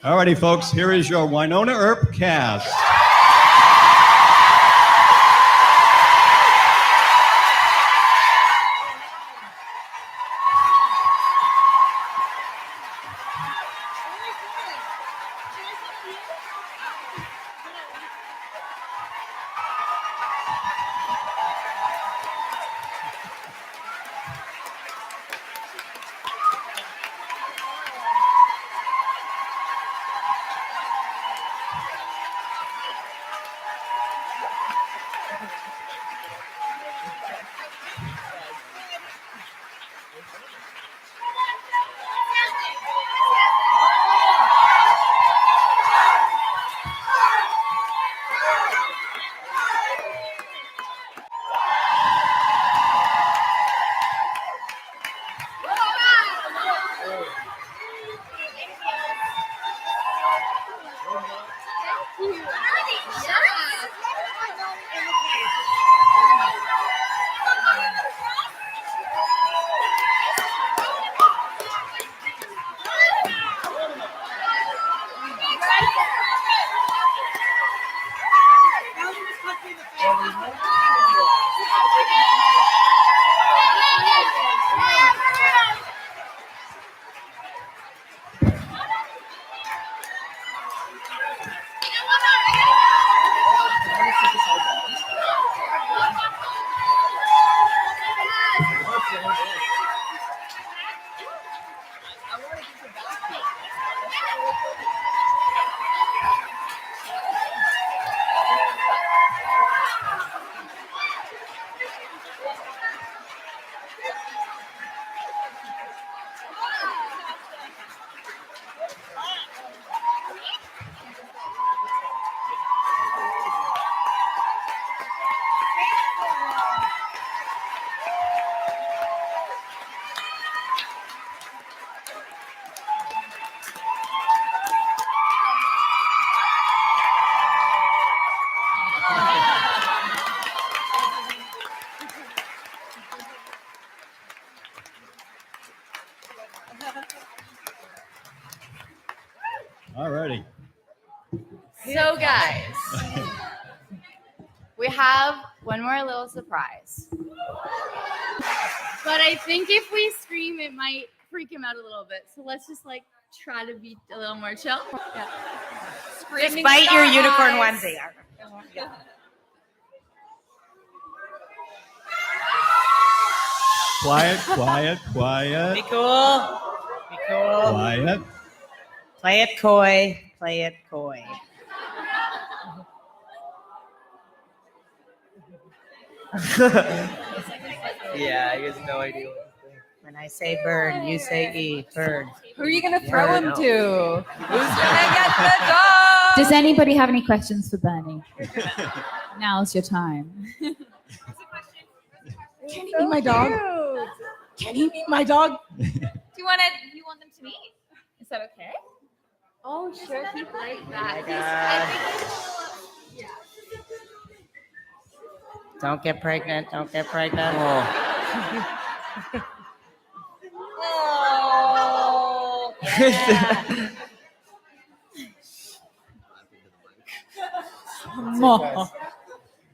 Alrighty, folks, here is your Wynonna Earp cast. Alrighty. So, guys, we have one more little surprise. But I think if we scream, it might freak him out a little bit. So let's just try to be a little more chill. Yeah. Just bite your unicorn onesie. Yeah. Quiet, quiet, quiet. Be cool. Be cool. Quiet. Play it coy. Play it coy. Yeah, he has no idea what to say. When I say bird, you say E. Bird. Who are you going to throw him to? Who's gonna get the dog? Does anybody have any questions for Bernie? Now's your time. Can he meet my dog? Can he meet my dog? Do you want them to meet? Is that okay? Oh, sure. He'd like that. Don't get pregnant. Don't get pregnant. Oh. Yeah.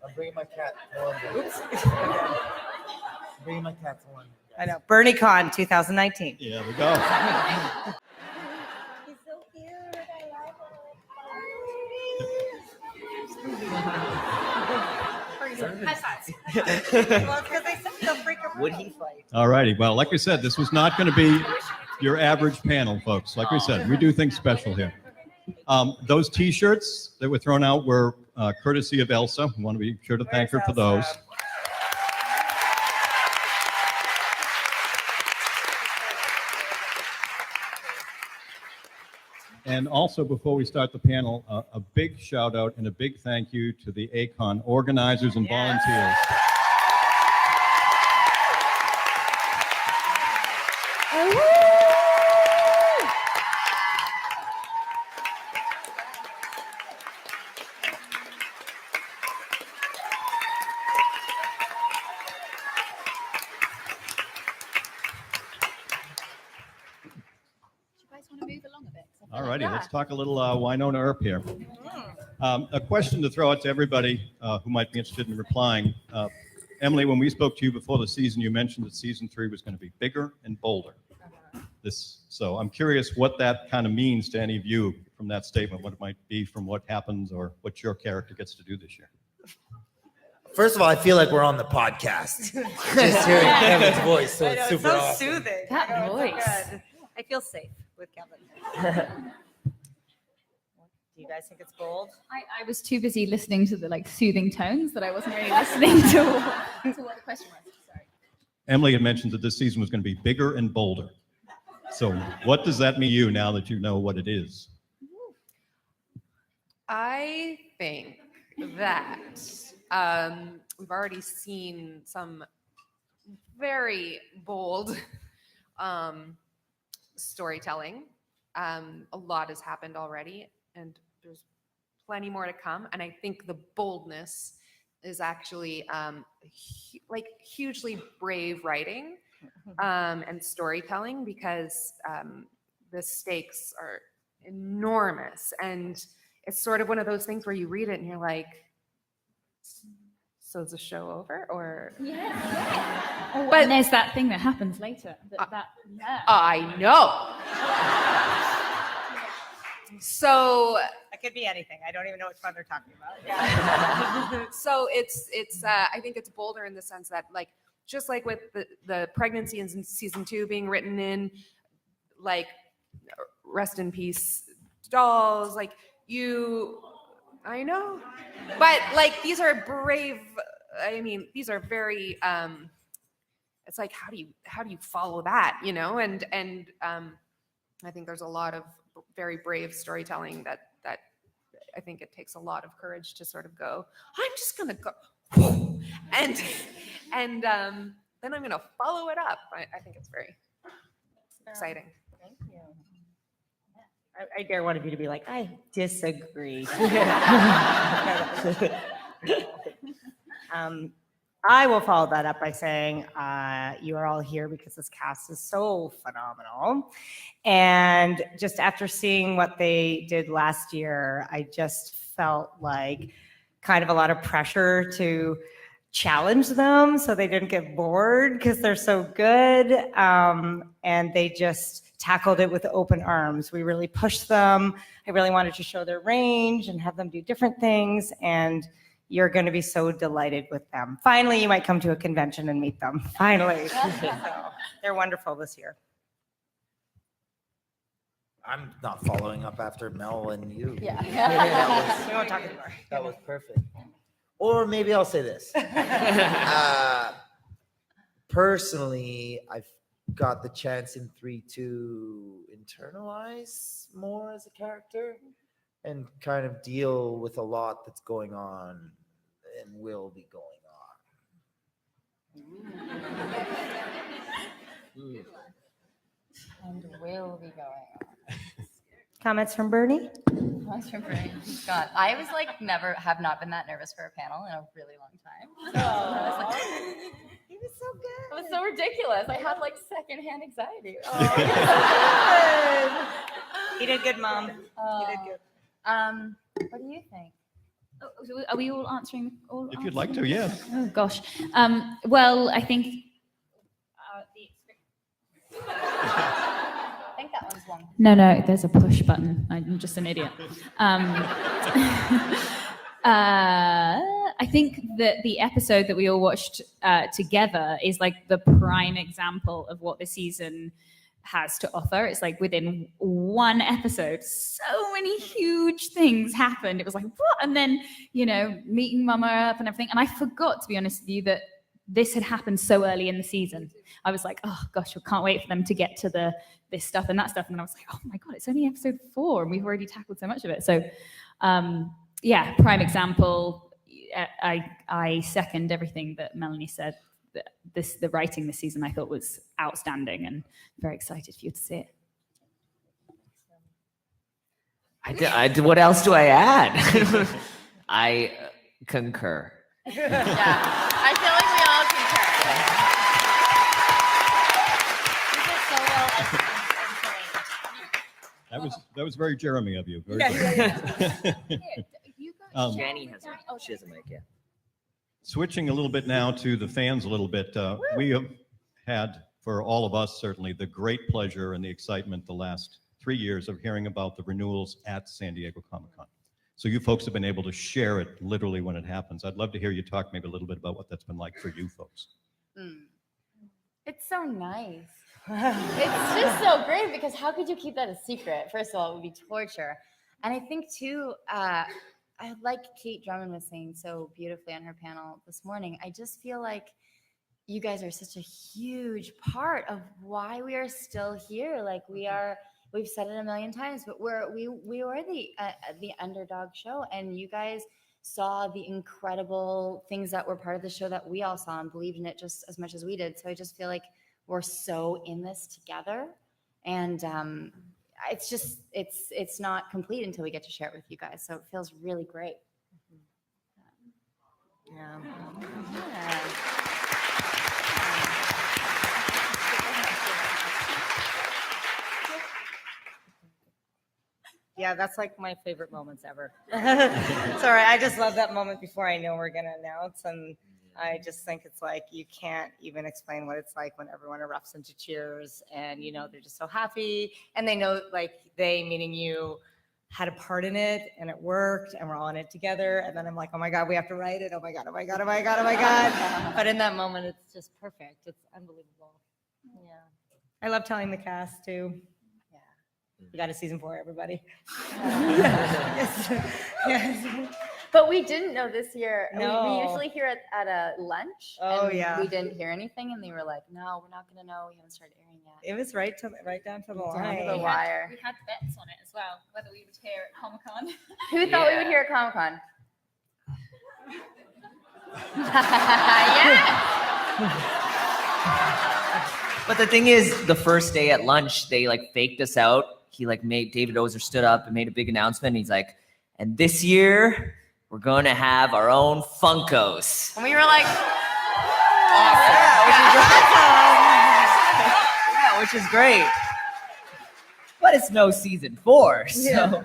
I'm bringing my cat to London. Oops. I'm bringing my cat to London. I know. BernieCon 2019. Yeah, there we go. He's so cute. I love it. Would he fight? Alrighty. Well, like we said, this was not going to be your average panel, folks. Like we said, we do things special here. Those T-shirts that were thrown out were courtesy of Elsa. We want to be sure to thank her for those. And also, before we start the panel, a big shout out and a big thank you to the EHCon organizers and volunteers. All All righty, let's talk a little Wynonna Earp here. A question to throw out to everybody who might be interested in replying. Emily, when we spoke to you before the season, you mentioned that season 3 was going to be bigger and bolder. So I'm curious what that kind of means to any of you from that statement, what it might be from what happens or what your character gets to do this year. First of all, I feel like we're on the podcast. Just hearing Kevin's voice, so it's super so awesome. soothing. That I know, it's voice. so good. I feel safe with Kevin. Do you guys think it's bold? I was too busy listening to the like soothing tones that I wasn't really listening to what the question was. Sorry. Emily had mentioned that this season was going to be bigger and bolder. So what does that mean to you now that you know what it is? I think that we've already seen some very bold storytelling. A lot has happened already, and there's plenty more to come. And I think the boldness is actually like hugely brave writing and storytelling, because the stakes are enormous. And it's sort of one of those things where you read it and you're like, so is the show over? Or Oh, but there's that thing that happens later. Yeah. I know. So It could be anything. I don't even know which one they're talking about. so it's I think it's bolder in the sense that, like, just like with the pregnancy in season 2 being written in, like, rest in peace dolls, like, I know, but like, these are brave. I mean, these are very it's like, how do you follow that, you know? And I think there's a lot of very brave storytelling that I think it takes a lot of courage to sort of go, I'm just gonna go, and then I'm gonna follow it up. I think it's very exciting. Thank you. I dare one of you to be like, I disagree. I will follow that up by saying you are all here because this cast is so phenomenal. And just after seeing what they did last year, I just felt like kind of a lot of pressure to challenge them so they didn't get bored because they're so good. And they just tackled it with open arms. We really pushed them. I really wanted to show their range and have them do different things. And you're going to be so delighted with them. Finally, you might come to a convention and meet them. Finally. So, they're wonderful this year. I'm not following up after Mel and you. Yeah. We won't talk anymore. That was perfect. Or maybe I'll say this. Personally, I've got the chance in 3 to internalize more as a character and kind of deal with a lot that's going on and will be going on. And will be going on. Comments from Bernie? That's from Frank. God, I was like have not been that nervous for a panel in a really long time. So I was like, He was so good. it was so ridiculous. I had like secondhand anxiety. He did good, Mom. He did good. What do you think? Oh, so are we all answering? All If you'd like to, yes. Oh gosh. Well, I think I think that one's one. no. There's a push button. I'm just an idiot. I think that the episode that we all watched together is like the prime example of what the season has to offer. It's like within one episode, so many huge things happened. It was like, what? And then, meeting Mama up and everything. And I forgot, to be honest with you, that this had happened so early in the season. I was like, oh gosh, I can't wait for them to get to this stuff and that stuff. And then I was like, oh my God, it's only episode 4 and we've already tackled so much of it. So yeah, prime example. I second everything that Melanie said. The writing this season I thought was outstanding and very excited for you to see it. What else do I add? I concur. Yeah, I feel like we all concur. These are so well explained. That That was very Jeremy of you. Very good. You guys. Jenny has she has a mic, yeah. Switching a little bit now to the fans a little bit. We have had, for all of us certainly, the great pleasure and the excitement the last 3 years of hearing about the renewals at San Diego Comic-Con. So you folks have been able to share it literally when it happens. I'd love to hear you talk maybe a little bit about what that's been like for you folks. It's so nice. It's just so great because how could you keep that a secret? First of all, it would be torture. And I think too, like Kate Drummond was saying so beautifully on her panel this morning, I just feel like you guys are such a huge part of why we are still here. Like we've said it a million times, but we were the underdog show, and you guys saw the incredible things that were part of the show that we all saw and believed in it just as much as we did. So I just feel like we're so in this together, and it's just it's not complete until we get to share it with you guys. So it feels really great. Yeah. Yeah, that's like my favorite moments ever. Sorry, I just love that moment before I know we're gonna announce, and I just think it's like you can't even explain what it's like when everyone erupts into cheers, and they're just so happy, and they know, like, they meaning you had a part in it and it worked and we're all in it together, and then I'm like, oh my god, we have to write it, oh my god, oh my god, oh my god, oh my god. But in that moment it's just perfect. It's unbelievable. Yeah, I love telling the cast too. We got a season 4, everybody. Yes. Yes. But we didn't know this year. No. We usually hear it at a lunch. Oh, and yeah. We didn't hear anything, and they were like, "No, we're not going to know. We haven't started airing yet." It was right down to the Down to line. the wire. We had bets on it as well, whether we would hear at Comic-Con. Who thought we Yeah. would hear at Comic Con? Yeah. But the thing is, the first day at lunch, they like faked us out. He like made David Ozer stood up and made a big announcement. He's like, and this year we're going to have our own Funkos. And we were like, Yeah, which is great. But it's no season 4, so Yeah.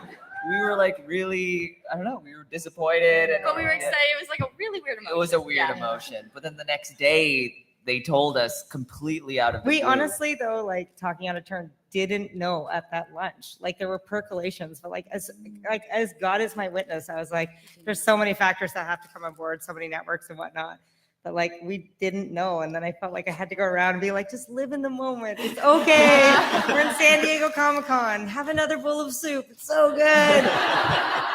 we were like really, I don't know, we were disappointed. And but we were excited. It was like a really weird emotion. It was a weird Yeah. emotion. But then the next day, they told us completely out of the We blue. honestly, though, like, talking out of turn, didn't know at that lunch. Like, there were percolations, but as God is my witness, I was like, there's so many factors that have to come on board, so many networks and whatnot, that like we didn't know. And then I felt like I had to go around and be like, just live in the moment. It's okay. We're in San Diego Comic-Con. Have another bowl of soup. It's so good.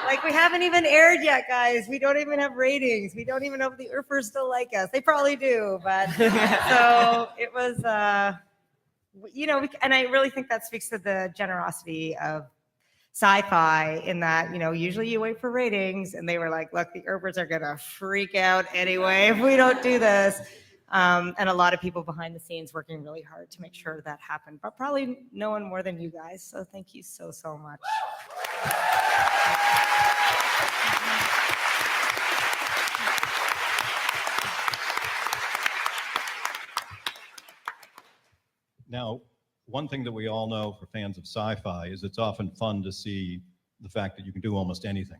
Like, we haven't even aired yet, guys. We don't even have ratings. We don't even know if the Earpers still like us. They probably do, but so it was, and I really think that speaks to the generosity of sci-fi in that, usually you wait for ratings, and they were like, look, the Earpers are gonna freak out anyway if we don't do this. And a lot of people behind the scenes working really hard to make sure that happened, but probably no one more than you guys. So thank you so, so much. Now, one thing that we all know for fans of sci-fi is it's often fun to see the fact that you can do almost anything.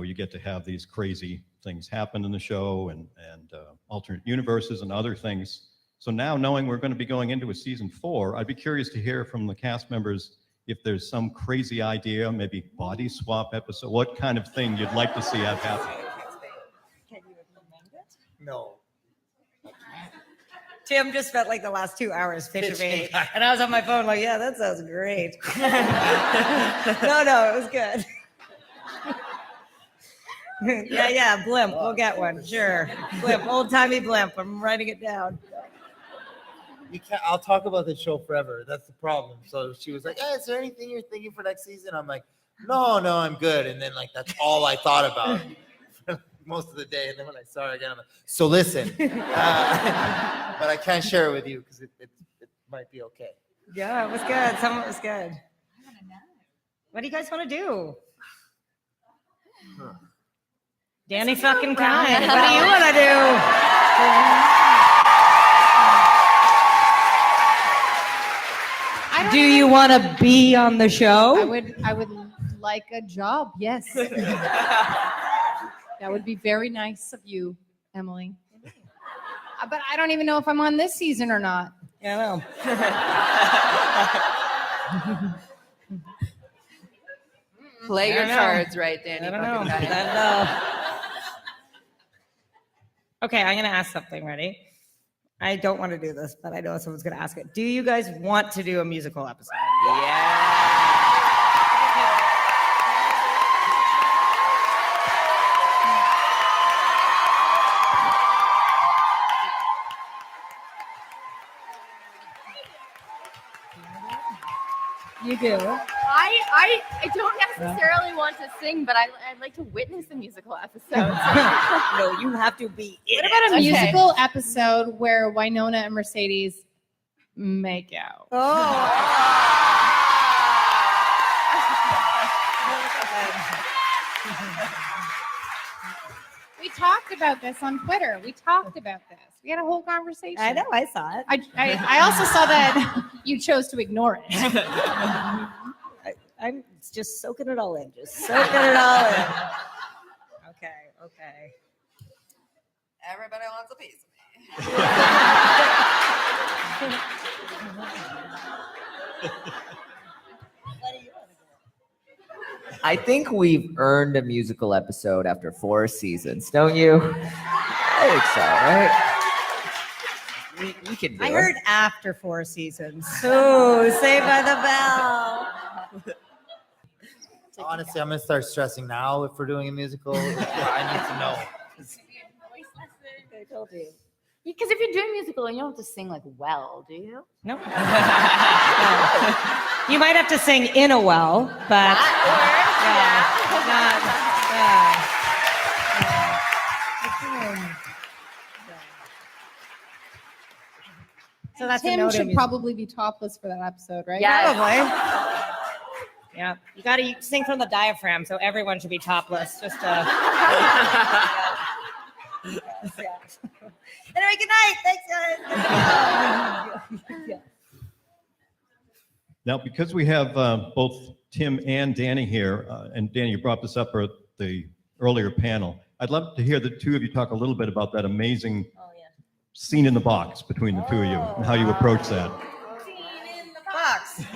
You get to have these crazy things happen in the show and alternate universes and other things. So now, knowing we're going to be going into a season 4, I'd be curious to hear from the cast members if there's some crazy idea, maybe body swap episode, what kind of thing you'd like to see have happen. No. Tim just spent like the last 2 hours pitching, and I was on my phone like, yeah, that sounds great. No, it was good. Yeah, blimp. We'll get one. Sure. Blimp, old-timey blimp. I'm writing it down. You can't. I'll talk about the show forever. That's the problem. So she was like, "Hey, is there anything you're thinking for next season?" I'm like, "No, I'm good." And then like that's all I thought about for most of the day. And then when I saw her again, I'm like, "So listen," but I can't share it with you because it might be okay. Yeah, it was good. Some of it was good. What do you guys want to do? Danny fucking kind. What do you want to do? Do you want to be on the show? I would like a job. Yes. That would be very nice of you, Emily. But I don't even know if I'm on this season or not. Yeah, I know. Play I your don't know. cards right, Danny. I don't know. Fucking guy. I don't know. Okay, I'm going to ask something. Ready? I don't want to do this, but I know someone's going to ask it. Do you guys want to do a musical episode? You do. I don't necessarily want to sing, but I'd like to witness a musical episode. No, you have to be in What about a Okay. musical episode where Wynonna and Mercedes make out? We talked about this on Twitter. We talked about this. We had a whole conversation. I know, I saw it. I also saw that you chose to ignore it. I'm just soaking it all in. Just soaking it all in. Okay. Everybody wants a piece of I think we've earned a musical episode after 4 seasons, don't you? I think so, right? We can do I it. heard after 4 seasons. So, Saved by the Bell. Honestly, I'm gonna start stressing now if we're doing a musical. I need to know. I told you. Because if you're doing musical, you don't have to sing like well, do you? No. You might have to sing in a well, but so that's a Tim no to should music. probably be topless for that episode, right? Probably. Yeah, you got to sing from the diaphragm, so everyone should be topless. Just Anyway, good night. Thanks, guys. Now, because we have both Tim and Danny here, and Danny, you brought this up at the earlier panel, I'd love to hear the two of you talk a little bit about that amazing scene in the box between the two of you and how you approach that. Scene in the box. Scene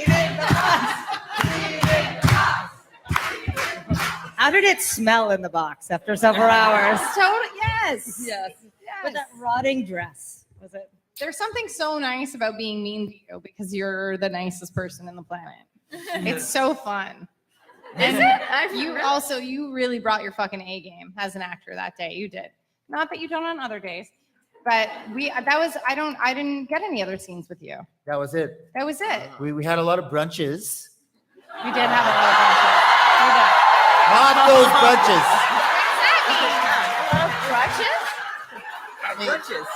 in the box. How did it smell in the box after several hours? Yes. With that rotting dress. Was it? There's something so nice about being mean to you because you're the nicest person in the planet. It's so fun. And you really brought your fucking A game as an actor that day. You did. Not that you don't on other days, but I didn't get any other scenes with you. That was it. That was it. We had a lot of brunches. You did have a lot of brunches. You did. Not those brunches. Brunches? Brunches.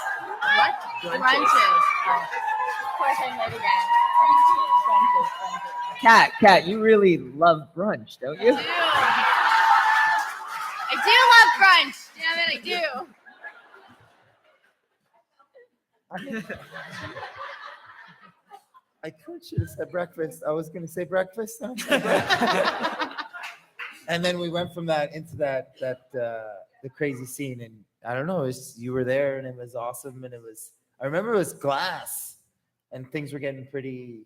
What? Brunches. Oh. Of course I know it again. Brunches. Kat, you really love brunch, don't you? I do love brunch. Damn it, I do. I should have said breakfast. I was going to say breakfast. And then we went from that into the crazy scene, and I don't know. You were there, and it was awesome, and I remember it was glass, and things were getting pretty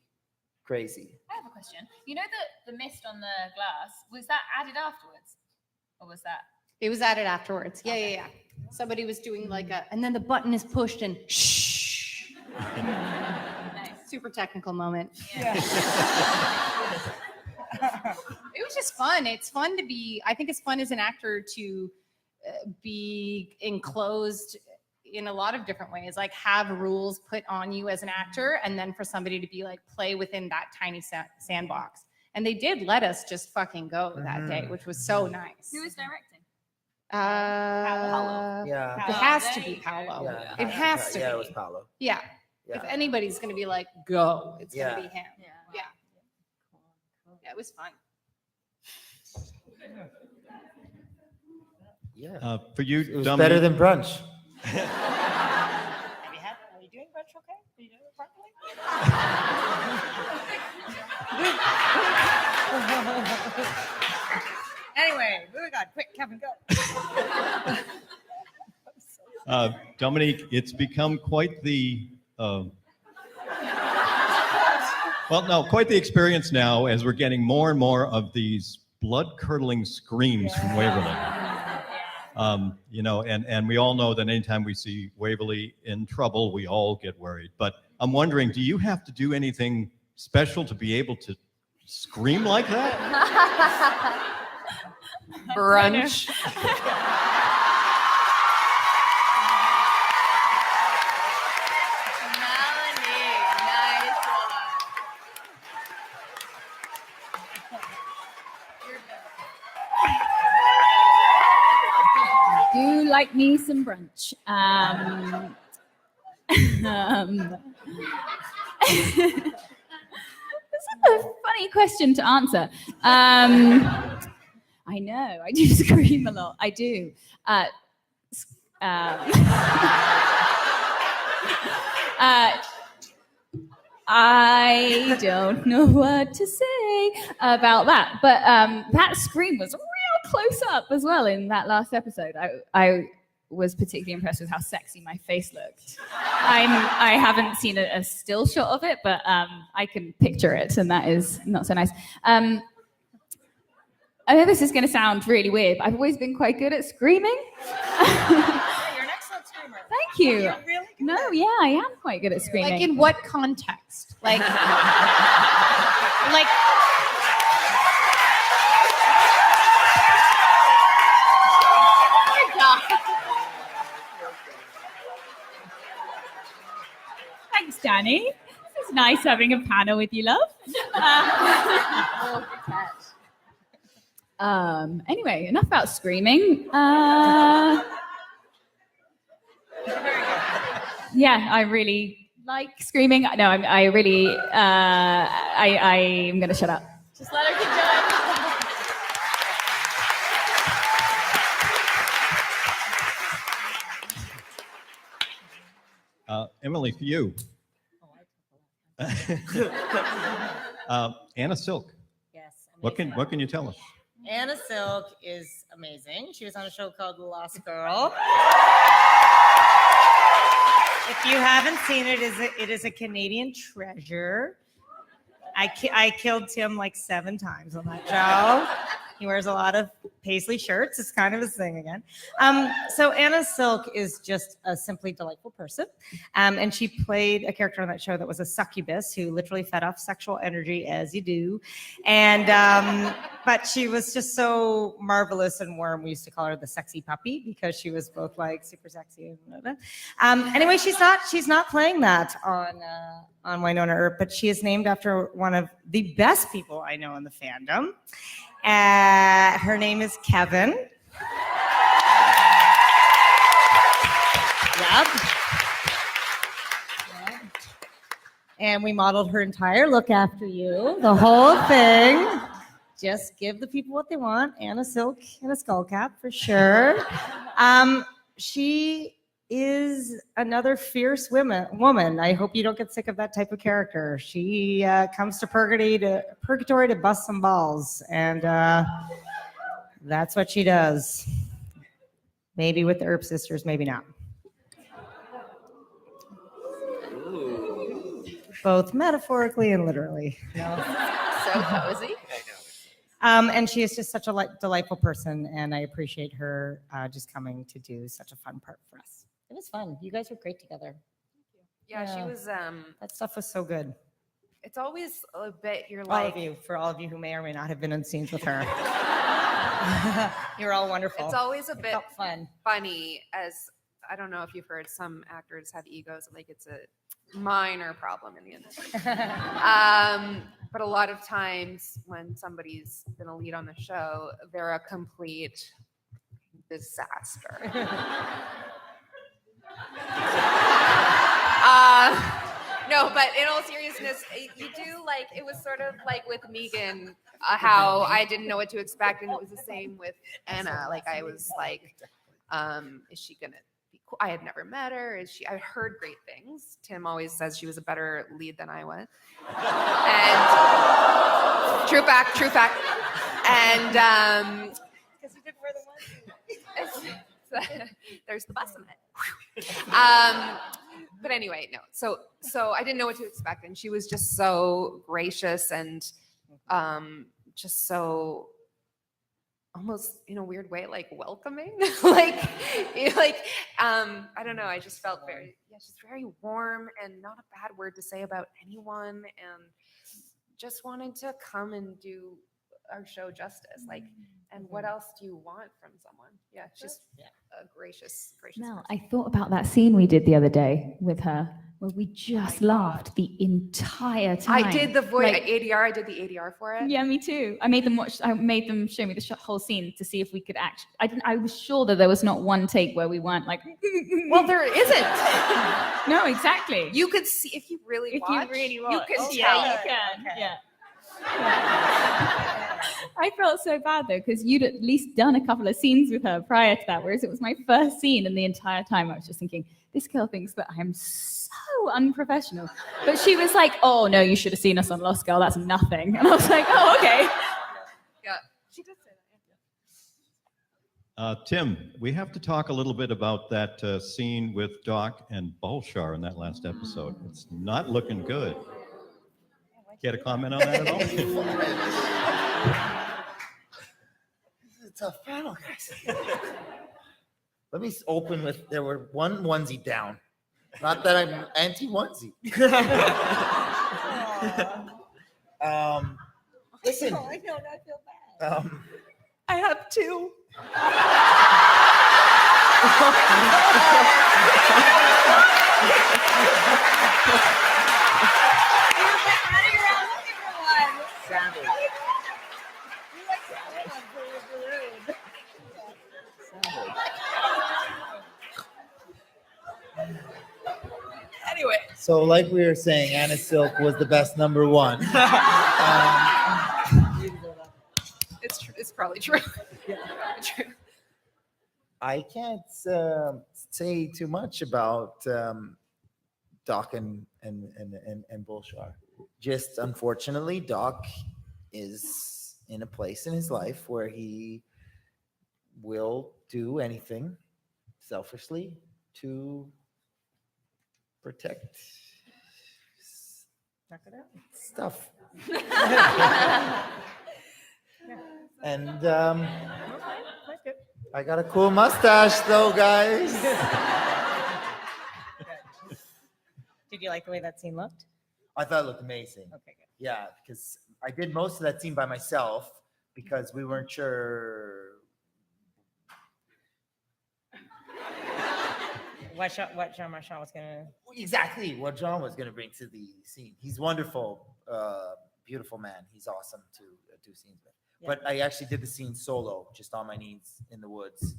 crazy. I have a question. You know the mist on the glass, was that added afterwards? Or was that? It was added afterwards. Yeah. Somebody was doing and then the button is pushed and shh. Nice. Super technical moment. Yeah. It was just fun. It's fun to be, I think it's fun as an actor to be enclosed in a lot of different ways, like have rules put on you as an actor, and then for somebody to be like play within that tiny sandbox. And they did let us just fucking go that day, which was so nice. Who was directing? Paolo. Yeah. It has to be Paolo. Yeah. It has to Yeah, be. it was Paolo. Yeah. Yeah. If anybody's going to be like, go, it's Yeah. going to be him. Yeah. Yeah, it was fun. Yeah. For you, It was Dominique, better than brunch. Are you doing brunch okay? Are you doing it properly? Anyway, moving on. Quick, Kevin, go. Dominique, it's become quite the quite the experience now as we're getting more and more of these blood-curdling screams from Waverly. And we all know that anytime we see Waverly in trouble, we all get worried. But I'm wondering, do you have to do anything special to be able to scream like that? Brunch. Do like me some brunch. This is a funny question to answer. I know, I do scream a lot. I do. I don't know what to say about that, but that scream was real close up as well in that last episode. I was particularly impressed with how sexy my face looked. I haven't seen a still shot of it, but I can picture it, and that is not so nice. I know this is going to sound really weird, but I've always been quite good at screaming. You're an excellent screamer. Thank you. You're really good. No, yeah, I am quite good at screaming. Like in what context? Like, like. Thanks, Danny. This is nice having a panel with you, love. Anyway, enough about screaming. Yeah, I really like screaming. No, I'm going to shut up. Just let her keep going. Emily, for you. Anna Silk. Yes. What can you tell us? Anna Silk is amazing. She was on a show called Lost Girl. If you haven't seen it, it is a Canadian treasure. I killed Tim like 7 times on that show. He wears a lot of paisley shirts. It's kind of his thing again. So Anna Silk is just a simply delightful person. And she played a character on that show that was a succubus who literally fed off sexual energy, as you do. And but she was just so marvelous and warm. We used to call her the sexy puppy because she was both like super sexy and blah, blah. Anyway, she's not playing that on Wynonna Earp, but she is named after one of the best people I know in the fandom. Her name is Kevin. Yep. And we modeled her entire look after you, the whole thing. Just give the people what they want. Anna Silk in a skull cap for sure. She is another fierce woman. I hope you don't get sick of that type of character. She comes to purgatory to bust some balls, and that's what she does. Maybe with the Earp sisters, maybe not. Both metaphorically and literally. No. So cozy. And she is just such a delightful person, and I appreciate her just coming to do such a fun part for us. It was fun. You guys were great together. Yeah, she was. That stuff was so good. It's always a bit. You're All like. of you, for all of you who may or may not have been in scenes with her. You're all wonderful. It's always a It bit felt fun. funny, as I don't know if you've heard, some actors have egos, like it's a minor problem in the industry. But a lot of times when somebody's been a lead on the show, they're a complete disaster. No, but in all seriousness, you do like, it was sort of like with Megan, how I didn't know what to expect, and it was the same with Anna. Like I was like, is she gonna be I had never met her. I heard great things. Tim always says she was a better lead than I was. And true fact. And Because you didn't wear the onesie. there's the bus in it. But anyway, no. So I didn't know what to expect, and she was just so gracious and just so almost in a weird way, like welcoming. I don't know. I just felt she's very warm and not a bad word to say about anyone, and just wanted to come and do our show justice. And what else do you want from someone? Yeah, she's a gracious Mel, person. I thought about that scene we did the other day with her, where we just laughed the entire time. I did the voice Like- ADR. I did the ADR for it. Yeah, me too. I made them show me the whole scene to see if we could act. I was sure that there was not one take where we weren't like. Well, there isn't. No, exactly. You could see if you really watch. You can tell. Yeah, you can. Okay. Yeah. I felt so bad though, because you'd at least done a couple of scenes with her prior to that, whereas it was my first scene, and the entire time I was just thinking, this girl thinks that I am so unprofessional. But she was like, oh no, you should have seen us on Lost Girl, that's nothing. And I was like, oh, okay. Yeah, she did say that. Tim, we have to talk a little bit about that scene with Doc and Bulshar in that last episode. It's not looking good. Care to comment on that at all? It's a tough panel, guys. Let me open with, there were one onesie down. Not that I'm anti-onesie. Listen. I know, I feel bad. I have two. Anyway, So like we were saying, Anna Silk was the best number one. it's true. It's probably true. True. I can't say too much about Doc and Bulshar. Just unfortunately, Doc is in a place in his life where he will do anything selfishly to protect stuff. And I got a cool mustache though, guys. Did you like the way that scene looked? I thought it looked amazing. Okay, good. Yeah, because I did most of that scene by myself because we weren't sure. What Jean-Marchand was gonna. Exactly what John was going to bring to the scene. He's wonderful, beautiful man. He's awesome to do scenes with. Yeah. But I actually did the scene solo, just on my knees in the woods.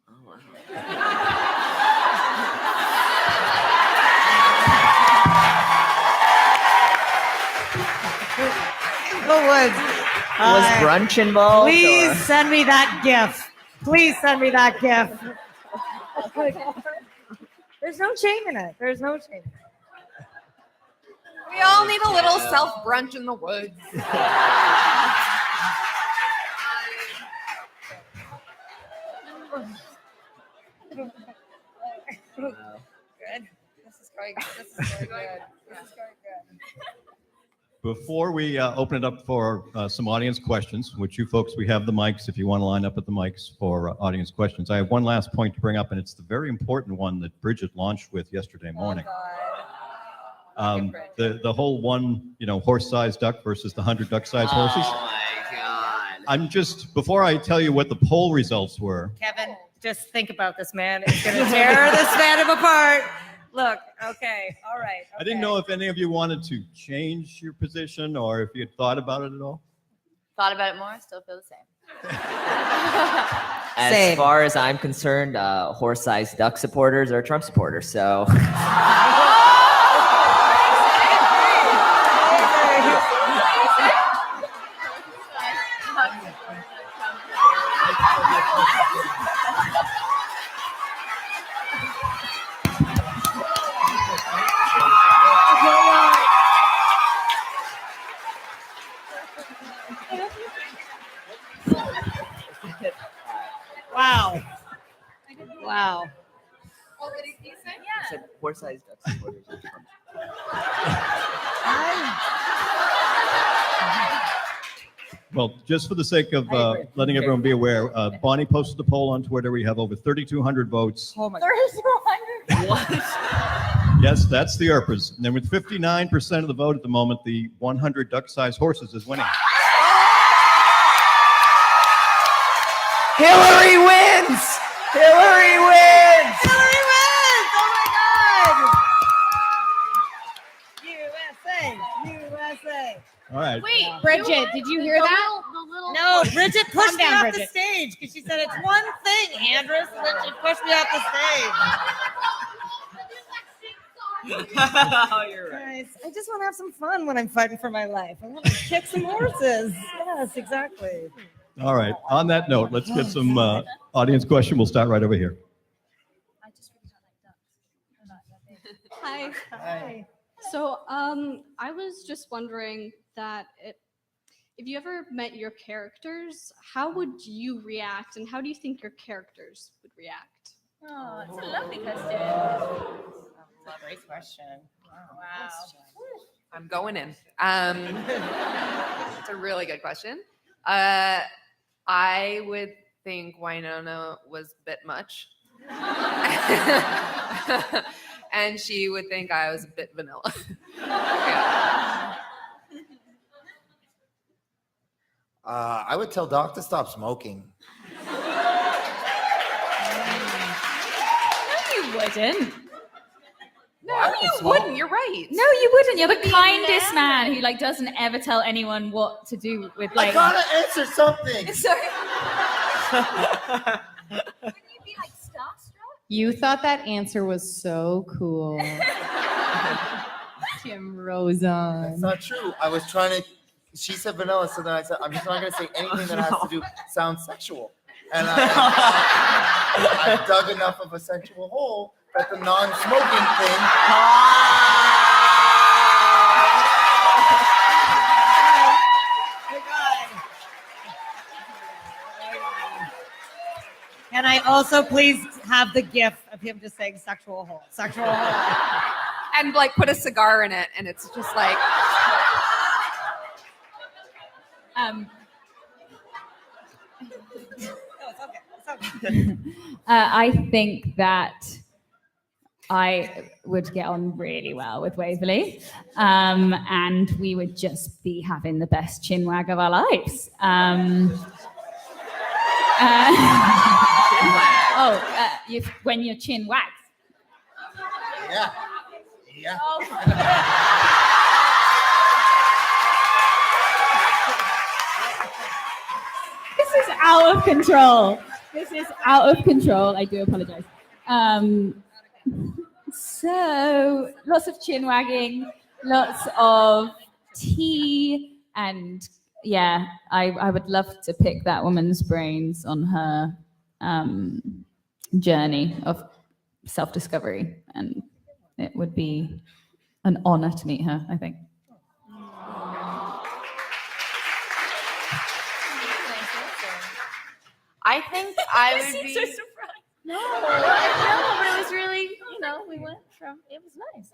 The woods. Was brunch involved? Please or- send me that GIF. Please send me that GIF. There's no shame in it. There's no shame. We all need a little self brunch in the woods. Good. This is going good. This is going good. Before we open it up for some audience questions, which you folks, we have the mics if you want to line up at the mics for audience questions. I have one last point to bring up, and it's the very important one that Bridget launched with yesterday morning. The whole one, horse-sized duck versus the 100 duck-sized horses. Oh my God. I'm just, before I tell you what the poll results were, Kevin, just think about this, man. It's going to tear this fandom apart. Look, okay, all right. I didn't know if any of you wanted to change your position or if you had thought about it at all. Thought about it more, still feel the same. As Same. far as I'm concerned, horse-sized duck supporters are Trump supporters. So Wow. What did you say? I said horse-sized ducks. Well, just for the sake of letting everyone be aware, Bonnie posted a poll on Twitter. We have over 3,200 votes. Oh my. 3,200. What? Yes, that's the Earpers. And then with 59% of the vote at the moment, the 100 duck-sized horses is winning. Hillary wins! Hillary wins! Hillary wins! Oh my God! USA! USA! All right. Wait, Bridget, did you hear that? No, Bridget pushed me down, off Bridget. the stage because she said it's one thing, Andress, and then she pushed me off the stage. Oh, you're right. Guys, I just want to have some fun when I'm fighting for my life. I want to kick some horses. Yes, exactly. All right. On that note, let's get some audience question. We'll start right over here. Hi. Hi. So, I was just wondering that if you ever met your characters, how would you react, and how do you think your characters would react? Oh, it's a lovely question. Great question. Wow. I'm going in. It's a really good question. I would think Wynonna was a bit much. And she would think I was a bit vanilla. Yeah. I would tell Doc to stop smoking. No, you wouldn't. No, you wouldn't. You're right. No, you wouldn't. You're the kindest man who doesn't ever tell anyone what to do with I gotta answer something. Sorry. Wouldn't you be starstruck? You thought that answer was so cool. Tim Rozon. That's not true. I was trying to. She said vanilla, so then I said I'm just not gonna say anything that has to do sound sexual. And I dug enough of a sensual hole that the non-smoking thing. Can I also please have the gif of him just saying sexual hole? Sexual hole. And put a cigar in it, and it's just like. I think that I would get on really well with Waverley, and we would just be having the best chin wag of our lives. When your chin wags. Yeah. Yeah. This is out of control. This is out of control. I do apologize. So lots of chin wagging, lots of tea, and yeah, I would love to pick that woman's brains on her journey of self-discovery, and it would be an honor to meet her, I think. I think I would be. So surprised. No, but it was really, we went from. It was nice.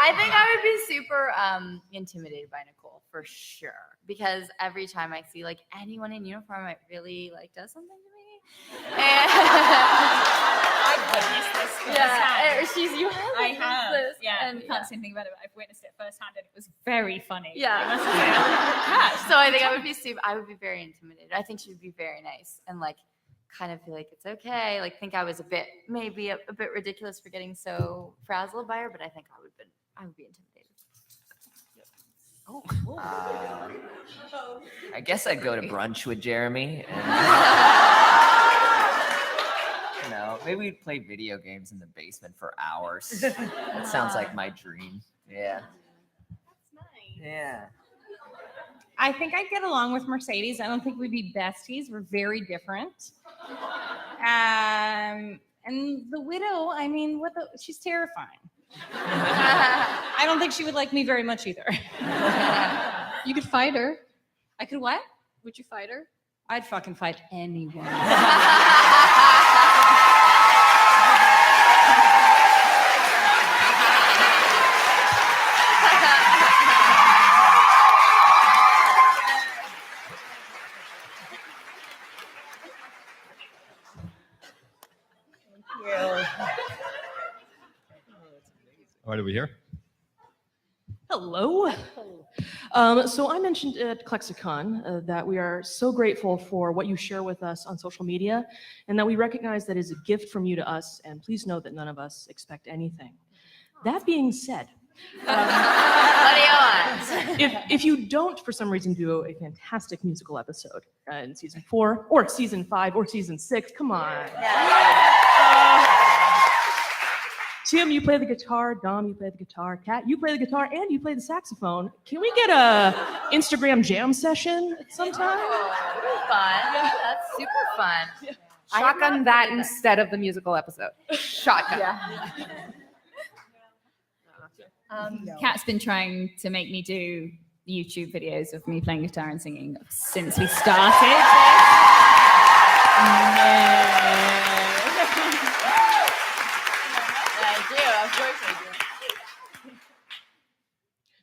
I think I would be super intimidated by Nicole for sure, because every time I see anyone in uniform, it really does something to me. And I've witnessed this firsthand. I have. This. Yeah, and we can't say anything about it, but I've witnessed it firsthand, and it was very funny. Yeah. I must say. So I think I would be very intimidated. I think she would be very nice and kind of feel like it's okay. Think I was maybe a bit ridiculous for getting so frazzled by her, but I think I would be intimidated. I guess I'd go to brunch with Jeremy. And, maybe we'd play video games in the basement for hours. That sounds like my dream. Yeah. That's nice. Yeah. I think I'd get along with Mercedes. I don't think we'd be besties. We're very different. And the widow, she's terrifying. I don't think she would like me very much either. You could fight her. I could what? Would you fight her? I'd fucking fight anyone. you. All right, are we here? Hello. So I mentioned at Klexicon that we are so grateful for what you share with us on social media, and that we recognize that is a gift from you to us, and please know that none of us expect anything. That being said, What do you want? if you don't for some reason do a fantastic musical episode in season 4 or season 5 or season 6, come on. Tim, you play the guitar. Dom, you play the guitar. Kat, you play the guitar and you play the saxophone. Can we get a Instagram jam session sometime? Oh, fun. That's super fun. Shotgun that instead of the musical episode. Shotgun. Kat's been trying to make me do YouTube videos of me playing guitar and singing since we started. I do. Of course I do.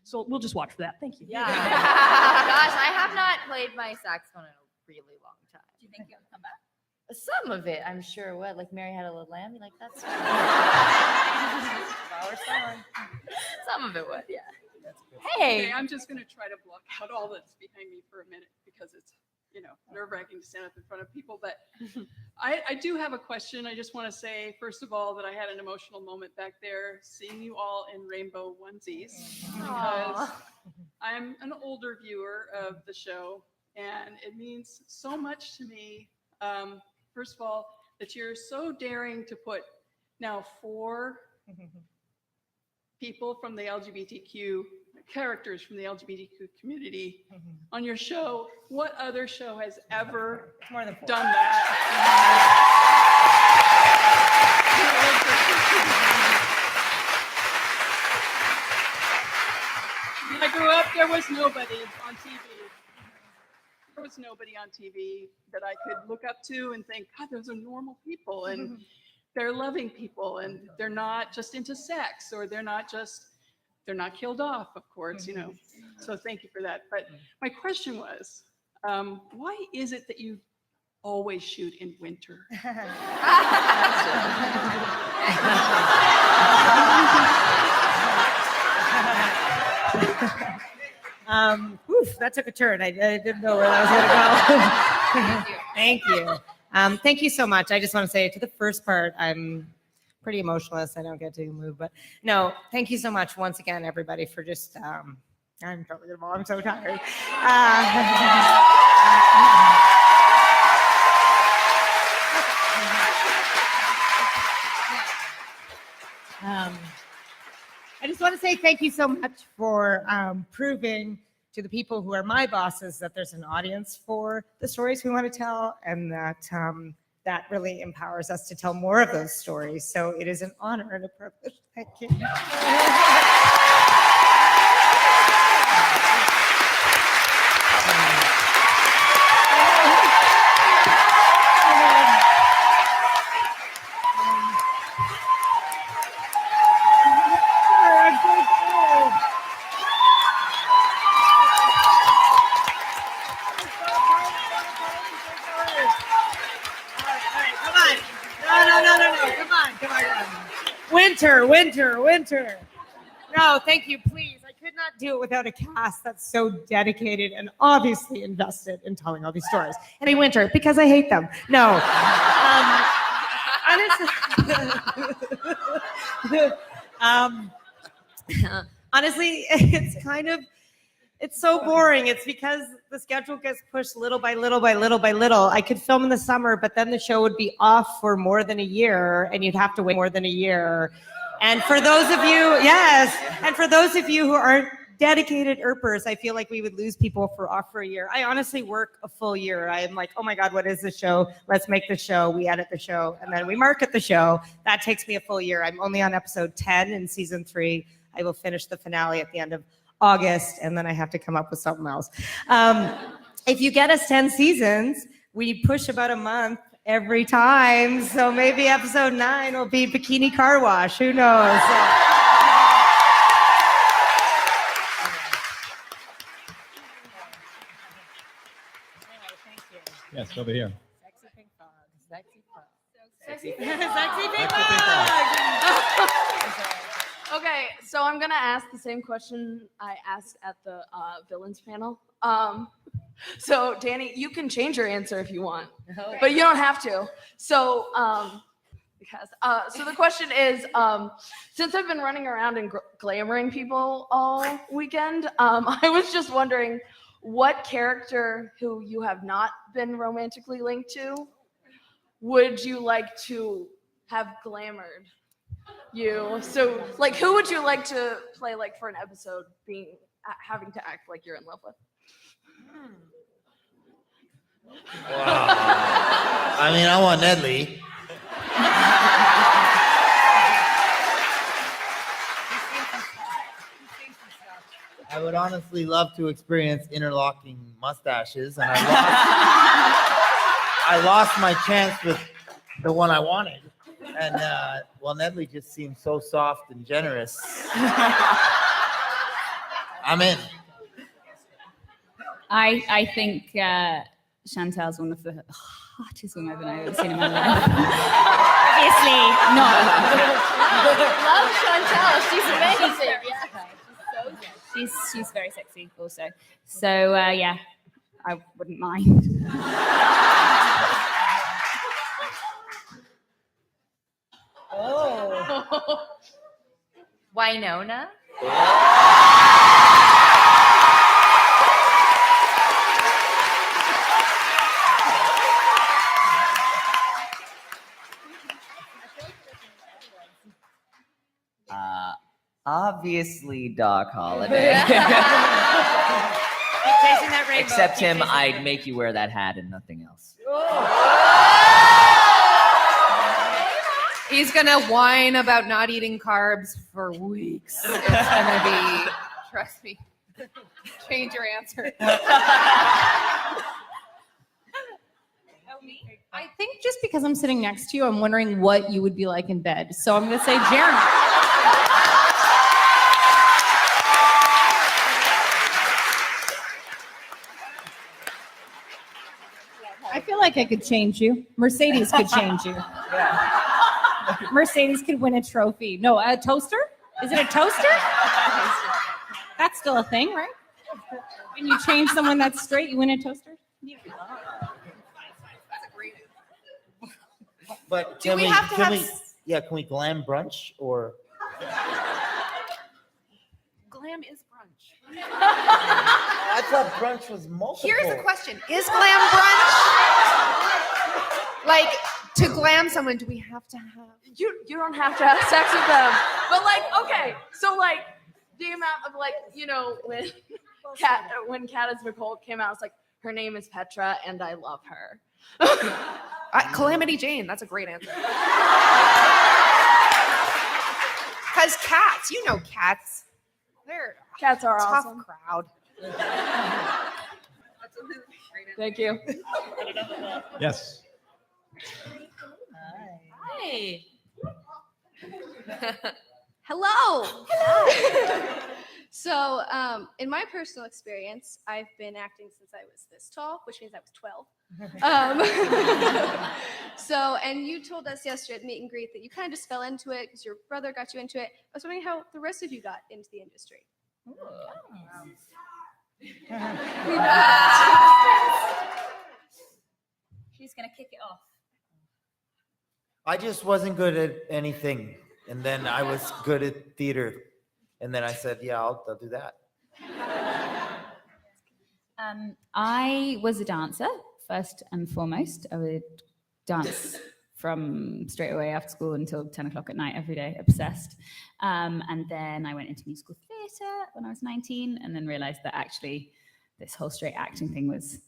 So we'll just watch for that. Thank you. Yeah. Gosh, I have not played my saxophone in a really long time. Do you think it'll come back? Some of it, I'm sure would. Like Mary Had a Little Lamb, like that's our song. Some of it would, yeah. Hey, Okay, I'm just going to try to block out all that's behind me for a minute because it's, nerve-wracking to stand up in front of people. But I do have a question. I just want to say, first of all, that I had an emotional moment back there seeing you all in rainbow onesies because I'm an older viewer of the show, and it means so much to me. First of all, that you're so daring to put now 4 people from the LGBTQ, characters from the LGBTQ community on your show. What other show has ever done that? When I grew up, there was nobody on TV. There was nobody on TV that I could look up to and think, God, those are normal people, and they're loving people, and they're not just into sex, or they're not killed off, of course, So thank you for that. But my question was, why is it that you always shoot in winter? That took a turn. I didn't know where that was going to go. Thank you. Thank you so much. I just want to say to the first part, I'm pretty emotionless. I don't get to move, but no, thank you so much once again, everybody, for just, I'm totally gonna fall. I'm so tired. I just want to say thank you so much for proving to the people who are my bosses that there's an audience for the stories we want to tell, and that that really empowers us to tell more of those stories. So it is an honor and a privilege. Thank you. Winter. No, thank you, please. I could not do it without a cast that's so dedicated and obviously invested in telling all these stories. And Winter, because I hate them. No. Honestly, it's so boring. It's because the schedule gets pushed little by little by little by little. I could film in the summer, but then the show would be off for more than a year, and you'd have to wait more than a year. And for those of you, who aren't dedicated Earpers, I feel like we would lose people off for a year. I honestly work a full year. I'm like, oh my God, what is the show? Let's make the show. We edit the show, and then we market the show. That takes me a full year. I'm only on episode 10 in season 3. I will finish the finale at the end of August, and then I have to come up with something else. If you get us 10 seasons, we push about a month every time. So maybe episode 9 will be Bikini Car Wash. Who knows? Yes, over here. Sexy pink fog. Sexy fog. So Sexy pink Okay, so I'm gonna ask the same question I asked at the villains panel. So Danny, you can change your answer if you want, but you don't have to. So so the question is, since I've been running around and glamoring people all weekend, I was just wondering what character who you have not been romantically linked to would you like to have glamored you? So like, who would you like to play like for an episode, having to act like you're in love with? Wow. I mean, I want Nedley. I would honestly love to experience interlocking mustaches, and I lost my chance with the one I wanted. And well, Nedley just seems so soft and generous. I'm in. I think Chantal's one of the hottest women I've ever seen in my life. Obviously not. Love Chantal. She's amazing. She's very sexy also. So yeah, I wouldn't mind. Oh. Wynonna? Obviously Doc Holliday. Chasing that rainbow. Except him, I'd make you wear that hat and nothing else. He's gonna whine about not eating carbs for weeks. It's gonna be, trust me. Change your answer. I think just because I'm sitting next to you, I'm wondering what you would be like in bed. So I'm going to say Jeremy. I feel like I could change you. Mercedes could change you. Mercedes could win a trophy. No, a toaster? Is it a toaster? That's still a thing, right? When you change someone that's straight, you win a toaster? But Do we have to have can we glam brunch or? Glam is brunch. I thought brunch was multiple. Here's the question. Is glam brunch? Like, to glam someone, do we have to have? You don't have to have sex with them, but like, okay, so like the amount of like, you know, when Kat as Nicole came out, it's like, her name is Petra and I love her. Calamity Jane, that's a great answer. Because cats, you know cats. Cats are tough awesome. crowd. Thank you. Yes. Hi. Hello. So, in my personal experience, I've been acting since I was this tall, which means I was 12. So, and you told us yesterday at the meet and greet that you kind of just fell into it because your brother got you into it. I was wondering how the rest of you got into the industry. She's gonna kick it off. I just wasn't good at anything, and then I was good at theater, and then I said, "Yeah, I'll do that." I was a dancer first and foremost. I would dance from straight away after school until 10 o'clock at night every day, obsessed. And then I went into musical theatre when I was 19, and then realized that actually this whole straight acting thing was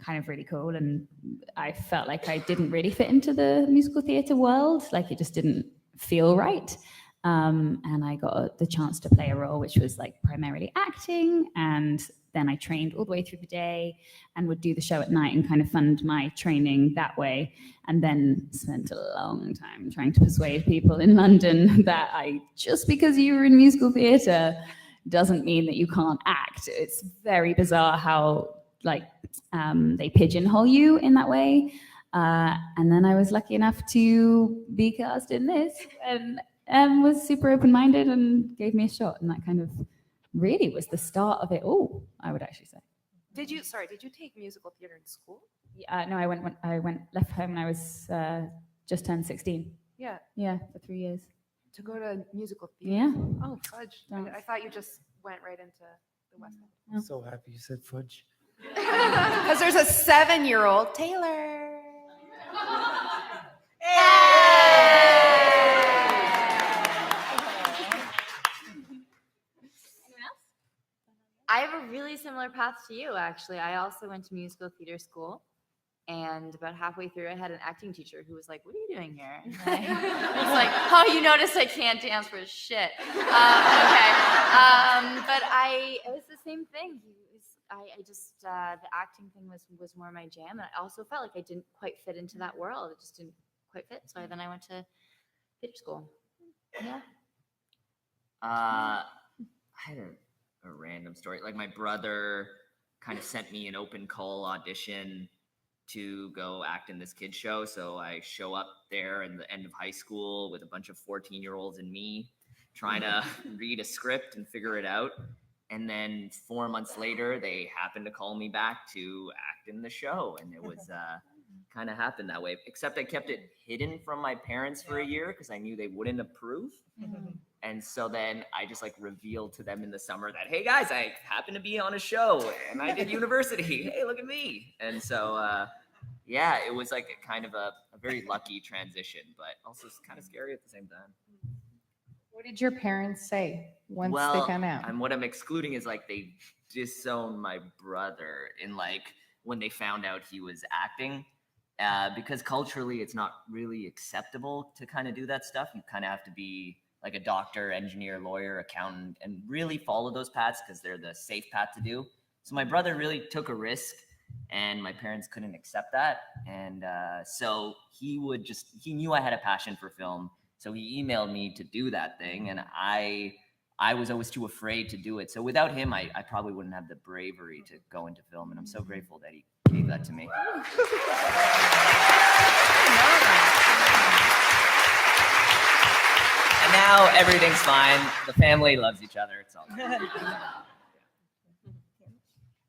kind of really cool. And I felt like I didn't really fit into the musical theatre world. Like it just didn't feel right. And I got the chance to play a role which was like primarily acting, and then I trained all the way through the day and would do the show at night and kind of fund my training that way, and then spent a long time trying to persuade people in London that just because you were in musical theatre doesn't mean that you can't act. It's very bizarre how they pigeonhole you in that way. And then I was lucky enough to be cast in this and was super open-minded and gave me a shot. And that kind of really was the start of it all, I would actually say. Did you take musical theater in school? No, I left home when I was just turned 16. Yeah. Yeah, for 3 years. To go to musical theater? Yeah. Oh, fudge. I thought you just went right into the West End. I'm so happy you said fudge. Because there's a 7-year-old Taylor. I have a really similar path to you, actually. I also went to musical theater school. And about halfway through, I had an acting teacher who was like, "What are you doing here?" And I was like, "Oh, you noticed I can't dance for shit." Okay. But it was the same thing. I just the acting thing was more my jam, and I also felt like I didn't quite fit into that world. It just didn't quite fit. So then I went to theater school. Yeah. I had a random story. Like my brother kind of sent me an open call audition to go act in this kids show. So I show up there in the end of high school with a bunch of 14-year-olds and me trying to read a script and figure it out. And then 4 months later, they happened to call me back to act in the show. And it was kind of happened that way, except I kept it hidden from my parents for a year because I knew they wouldn't approve. And so then I just like revealed to them in the summer that, hey guys, I happen to be on a show and I did university. Hey, look at me. And so, yeah, it was like a kind of a very lucky transition, but also kind of scary at the same time. What did your parents say once they found out? And what I'm excluding is like they disowned my brother in like when they found out he was acting, because culturally it's not really acceptable to kind of do that stuff. You kind of have to be like a doctor, engineer, lawyer, accountant, and really follow those paths because they're the safe path to do. So my brother really took a risk and my parents couldn't accept that. And so he knew I had a passion for film. So he emailed me to do that thing. And I was always too afraid to do it. So without him, I probably wouldn't have the bravery to go into film. And I'm so grateful that he gave that to me. And now everything's fine. The family loves each other. It's all good.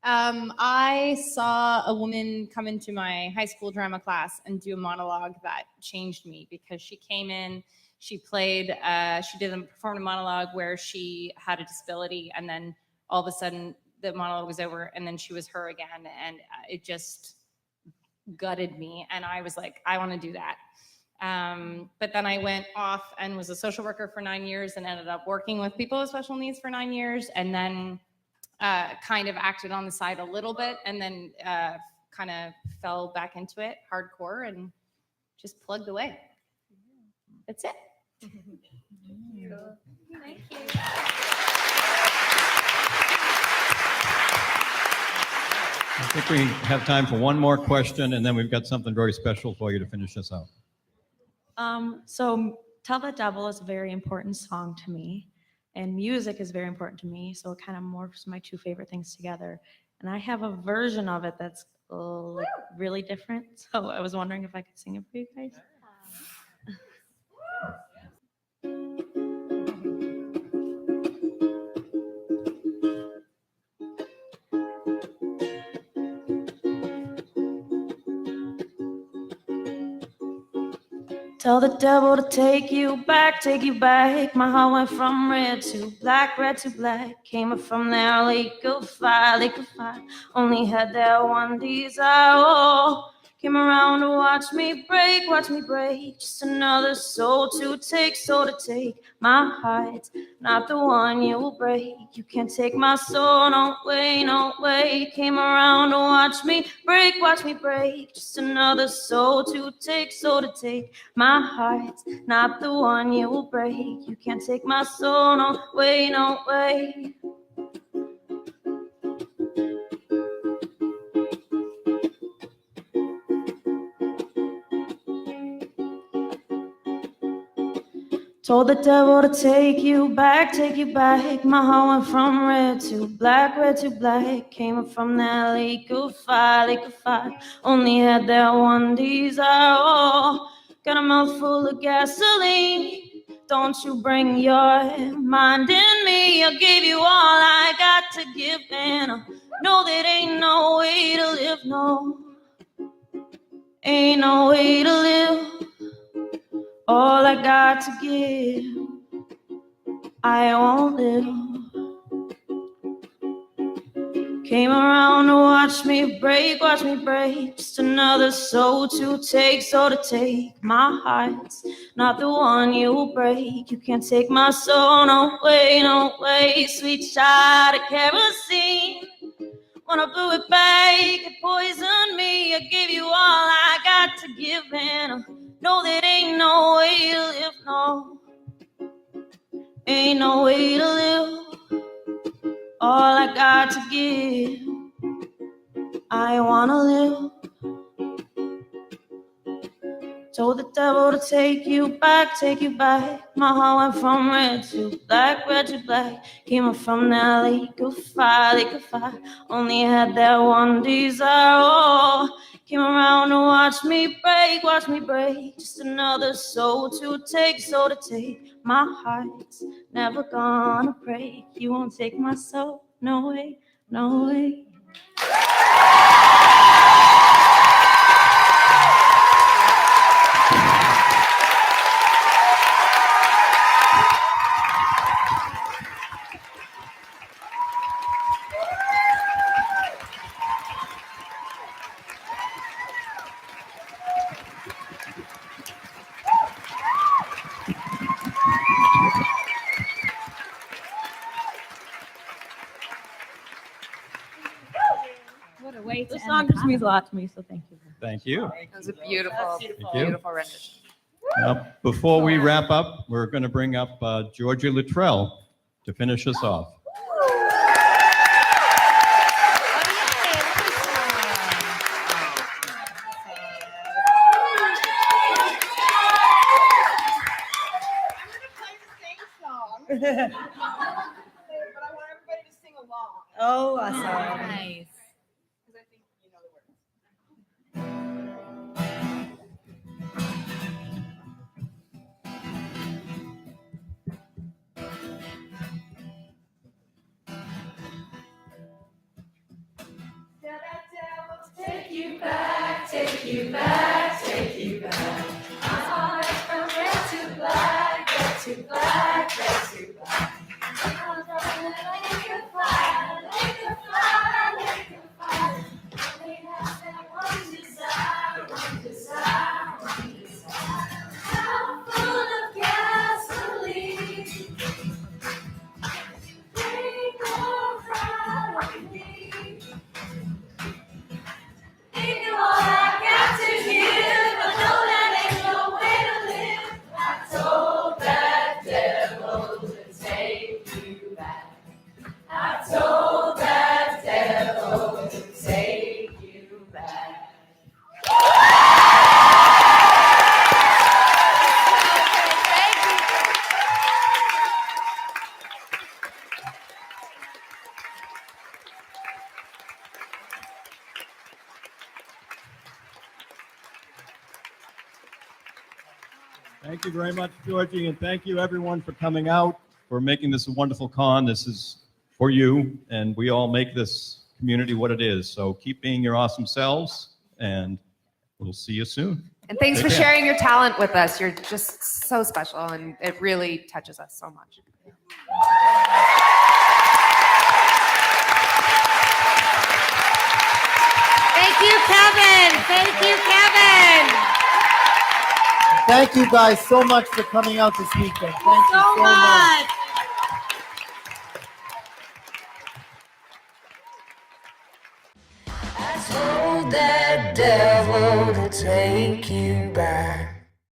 I saw a woman come into my high school drama class and do a monologue that changed me because she came in, she performed a monologue where she had a disability, and then all of a sudden the monologue was over and then she was her again, and it just gutted me. And I was like, I want to do that. But then I went off and was a social worker for 9 years and ended up working with people with special needs for 9 years, and then kind of acted on the side a little bit, and then kind of fell back into it hardcore and just plugged away. That's it. Thank you. I think we have time for one more question, and then we've got something very special for you to finish us out. So Tell the Devil is a very important song to me, and music is very important to me. So it kind of morphs my two favorite things together. And I have a version of it that's like really different. So I was wondering if I could sing it for you guys. Tell the devil to take you back, take you back. My heart went from red to black, red to black. Came up from there, lake of fire, lake of fire. Only had that one desire. Oh, came around to watch me break, watch me break. Just another soul to take, soul to take. My heart's not the one you will break. You can't take my soul, no way, no way. Came around to watch me break, watch me break. Just another soul to take, soul to take. My heart's not the one you will break. You can't take my soul, no way, no way. Told the devil to take you back, take you back. My heart went from red to black. Came up from that lake of fire. Only had that one desire. Oh, got a mouth full of gasoline. Don't you bring your mind in me. I gave you all I got to give, and I know that ain't no way to live, no. Ain't no way to live. All I got to give, I won't live. Came around to watch me break. Just another soul to take, so to take. My heart's not the one you break. You can't take my soul, no way. Sweet shot of kerosene. When I blew it back, it poisoned me. I gave you all I got to give, and I know that ain't no way to live, no. Ain't no way to live. All I got to give, I wanna live. Told the devil to take you back. My heart went from red to black. Came up from that lake of fire. Only had that one desire. Oh, came around to watch me break. Just another soul to take, so to take. My heart's never gonna break. You won't take my soul, no way. What a way to This end song the just means a lot to me, so thank you. Thank you. That was a beautiful, you. beautiful rendition. Now, before we wrap up, we're going to bring up Georgia Luttrell to finish us off. But I want everybody to sing along. Oh, awesome. Nice. Because I think you know the words. Take you back, take you back, take you back. My heart from red to black, red to black, red to black. My heart from like a fire, like a fire, like a fire. Only has that one desire, one desire, one desire. How full of gasoline. Take more pride on me. Think of all I got to give, I know that ain't no way to live. I told that devil to take you back. I told that devil to take you back. Thank you very much, Georgie, and thank you everyone for coming out, for making this a wonderful con. This is for you, and we all make this community what it is. So keep being your awesome selves, and we'll see you soon. And thanks Take for care. sharing your talent with us. You're just so special, and it really touches us so much. Thank you, Kevin. Thank you, Kevin. Thank you guys so much for coming out this weekend. Thank you So so much. much. I told that devil to take you back.